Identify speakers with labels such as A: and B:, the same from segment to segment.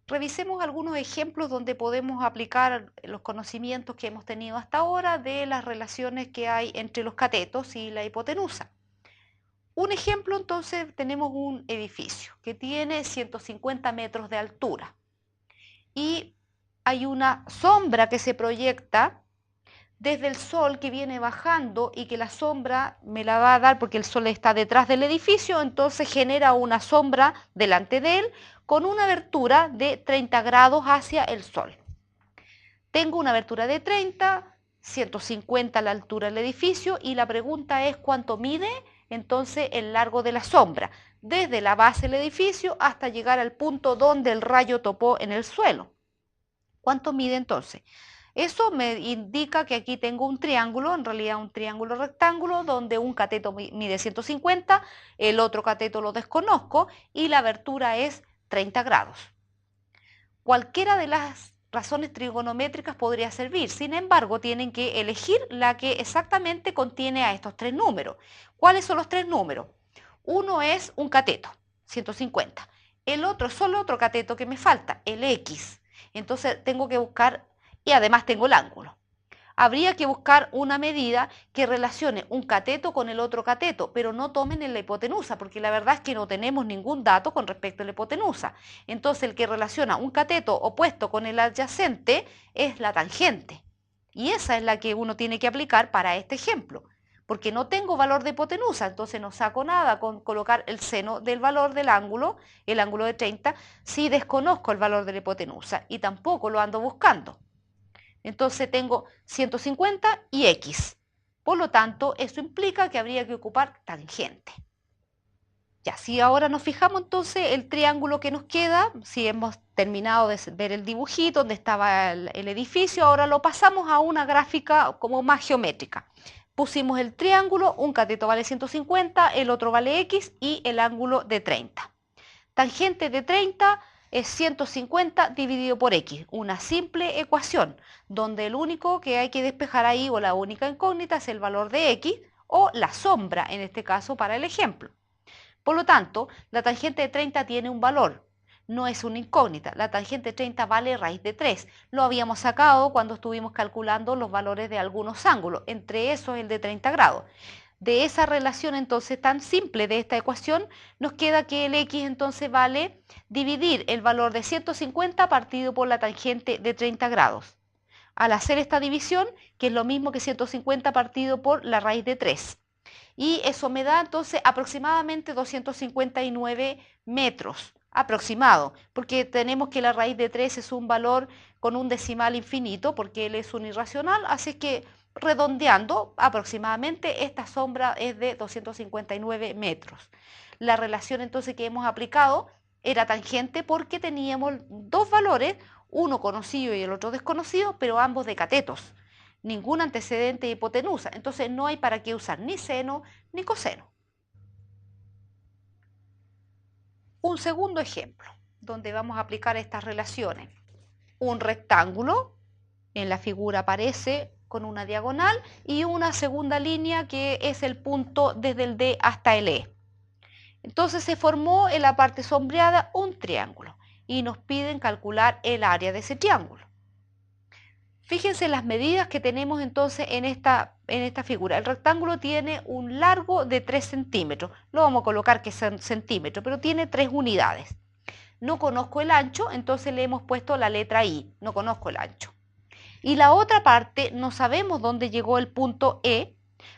A: Revisemos algunos ejemplos donde podemos aplicar los conocimientos que hemos tenido hasta ahora de las relaciones que hay entre los catetos y la hipotenusa. Un ejemplo, entonces, tenemos un edificio que tiene 150 metros de altura y hay una sombra que se proyecta desde el sol que viene bajando y que la sombra me la va a dar porque el sol está detrás del edificio, entonces genera una sombra delante de él con una abertura de 30 grados hacia el sol. Tengo una abertura de 30, 150 a la altura del edificio y la pregunta es cuánto mide entonces el largo de la sombra, desde la base del edificio hasta llegar al punto donde el rayo topó en el suelo. ¿Cuánto mide entonces? Eso me indica que aquí tengo un triángulo, en realidad un triángulo rectángulo, donde un cateto mide 150, el otro cateto lo desconozco y la abertura es 30 grados. Cualquiera de las razones trigonométricas podría servir, sin embargo tienen que elegir la que exactamente contiene a estos tres números. ¿Cuáles son los tres números? Uno es un cateto, 150. El otro es solo otro cateto que me falta, el X. Entonces tengo que buscar, y además tengo el ángulo. Habría que buscar una medida que relacione un cateto con el otro cateto, pero no tomen en la hipotenusa, porque la verdad es que no tenemos ningún dato con respecto a la hipotenusa. Entonces el que relaciona un cateto opuesto con el adyacente es la tangente. Y esa es la que uno tiene que aplicar para este ejemplo, porque no tengo valor de hipotenusa, entonces no saco nada con colocar el seno del valor del ángulo, el ángulo de 30, si desconozco el valor de la hipotenusa y tampoco lo ando buscando. Entonces tengo 150 y X. Por lo tanto, eso implica que habría que ocupar tangente. Ya, si ahora nos fijamos entonces el triángulo que nos queda, si hemos terminado de ver el dibujito donde estaba el edificio, ahora lo pasamos a una gráfica como más geométrica. Pusimos el triángulo, un cateto vale 150, el otro vale X y el ángulo de 30. Tangente de 30 es 150 dividido por X, una simple ecuación, donde el único que hay que despejar ahí o la única incógnita es el valor de X o la sombra, en este caso para el ejemplo. Por lo tanto, la tangente de 30 tiene un valor, no es una incógnita. La tangente de 30 vale raíz de 3. Lo habíamos sacado cuando estuvimos calculando los valores de algunos ángulos, entre esos el de 30 grados. De esa relación entonces tan simple de esta ecuación, nos queda que el X entonces vale dividir el valor de 150 partido por la tangente de 30 grados. Al hacer esta división, que es lo mismo que 150 partido por la raíz de 3. Y eso me da entonces aproximadamente 259 metros, aproximado, porque tenemos que la raíz de 3 es un valor con un decimal infinito, porque él es un irracional, así que redondeando aproximadamente esta sombra es de 259 metros. La relación entonces que hemos aplicado era tangente porque teníamos dos valores, uno conocido y el otro desconocido, pero ambos de catetos. Ningún antecedente de hipotenusa, entonces no hay para qué usar ni seno ni coseno. Un segundo ejemplo, donde vamos a aplicar estas relaciones. Un rectángulo, en la figura aparece con una diagonal y una segunda línea que es el punto desde el D hasta el E. Entonces se formó en la parte sombreada un triángulo y nos piden calcular el área de ese triángulo. Fíjense las medidas que tenemos entonces en esta figura. El rectángulo tiene un largo de 3 centímetros. Lo vamos a colocar que son centímetros, pero tiene 3 unidades. No conozco el ancho, entonces le hemos puesto la letra I. No conozco el ancho. Y la otra parte no sabemos dónde llegó el punto E.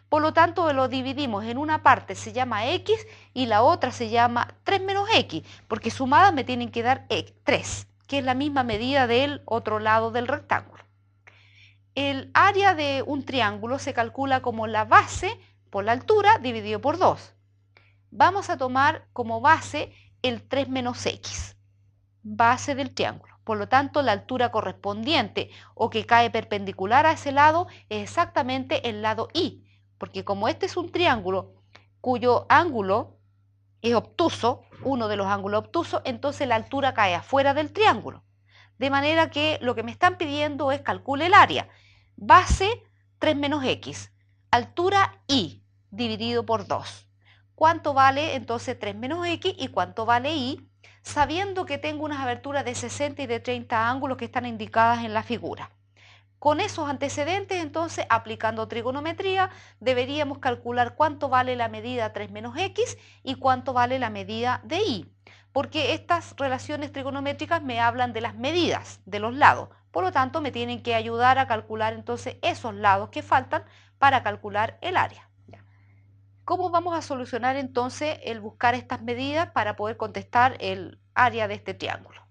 A: Por lo tanto, lo dividimos en una parte se llama X y la otra se llama 3 menos X, porque sumadas me tienen que dar 3, que es la misma medida del otro lado del rectángulo. El área de un triángulo se calcula como la base por la altura dividido por 2. Vamos a tomar como base el 3 menos X, base del triángulo. Por lo tanto, la altura correspondiente o que cae perpendicular a ese lado es exactamente el lado Y, porque como este es un triángulo cuyo ángulo es obtuso, uno de los ángulos obtusos, entonces la altura cae afuera del triángulo. De manera que lo que me están pidiendo es calcule el área. Base 3 menos X, altura Y dividido por 2. ¿Cuánto vale entonces 3 menos X y cuánto vale Y? sabiendo que tengo unas aberturas de 60 y de 30 ángulos que están indicadas en la figura. Con esos antecedentes, entonces, aplicando trigonometría, deberíamos calcular cuánto vale la medida 3 menos x y cuánto vale la medida de y, porque estas relaciones trigonométricas me hablan de las medidas de los lados. Por lo tanto, me tienen que ayudar a calcular entonces esos lados que faltan para calcular el área. ¿Cómo vamos a solucionar entonces el buscar estas medidas para poder contestar el área de este triángulo?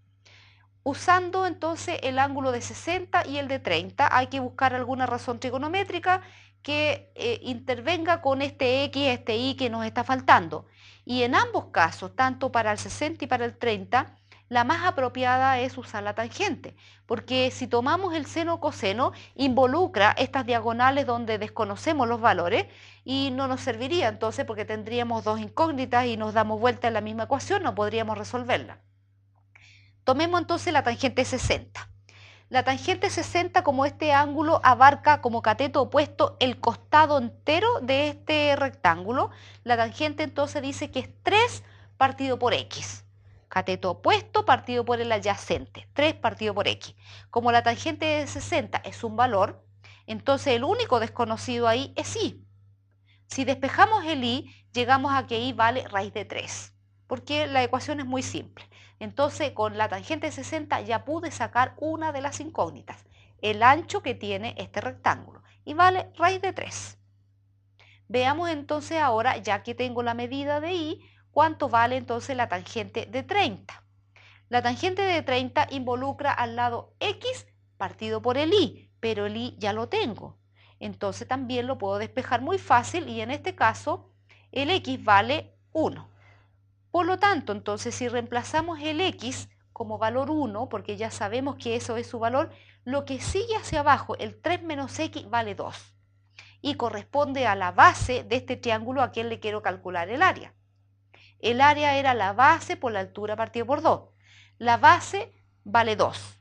A: Usando entonces el ángulo de 60 y el de 30, hay que buscar alguna razón trigonométrica que intervenga con este x, este y que nos está faltando. Y en ambos casos, tanto para el 60 y para el 30, la más apropiada es usar la tangente, porque si tomamos el seno o coseno, involucra estas diagonales donde desconocemos los valores y no nos serviría entonces porque tendríamos dos incógnitas y nos damos vuelta en la misma ecuación, no podríamos resolverla. Tomemos entonces la tangente 60. La tangente 60, como este ángulo abarca como cateto opuesto el costado entero de este rectángulo, la tangente entonces dice que es 3 partido por x. Cateto opuesto partido por el adyacente, 3 partido por x. Como la tangente de 60 es un valor, entonces el único desconocido ahí es y. Si despejamos el y, llegamos a que y vale raíz de 3, porque la ecuación es muy simple. Entonces, con la tangente 60 ya pude sacar una de las incógnitas, el ancho que tiene este rectángulo, y vale raíz de 3. Veamos entonces ahora, ya que tengo la medida de y, cuánto vale entonces la tangente de 30. La tangente de 30 involucra al lado x partido por el y, pero el y ya lo tengo. Entonces también lo puedo despejar muy fácil y en este caso el x vale 1. Por lo tanto, entonces, si reemplazamos el x como valor 1, porque ya sabemos que eso es su valor, lo que sigue hacia abajo, el 3 menos x, vale 2. Y corresponde a la base de este triángulo a quien le quiero calcular el área. El área era la base por la altura partido por 2. La base vale 2.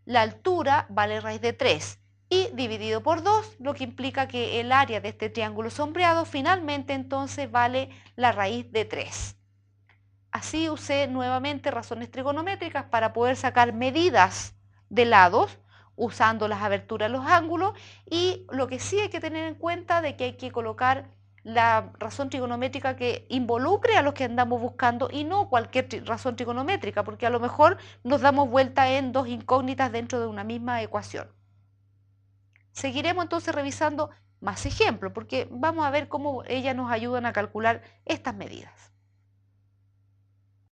A: La altura vale raíz de 3. Y dividido por 2, lo que implica que el área de este triángulo sombreado finalmente entonces vale la raíz de 3. Así usé nuevamente razones trigonométricas para poder sacar medidas de lados usando las aberturas, los ángulos, y lo que sí hay que tener en cuenta de que hay que colocar la razón trigonométrica que involucre a los que andamos buscando y no cualquier razón trigonométrica, porque a lo mejor nos damos vuelta en dos incógnitas dentro de una misma ecuación. Seguiremos entonces revisando más ejemplos, porque vamos a ver cómo ellas nos ayudan a calcular estas medidas.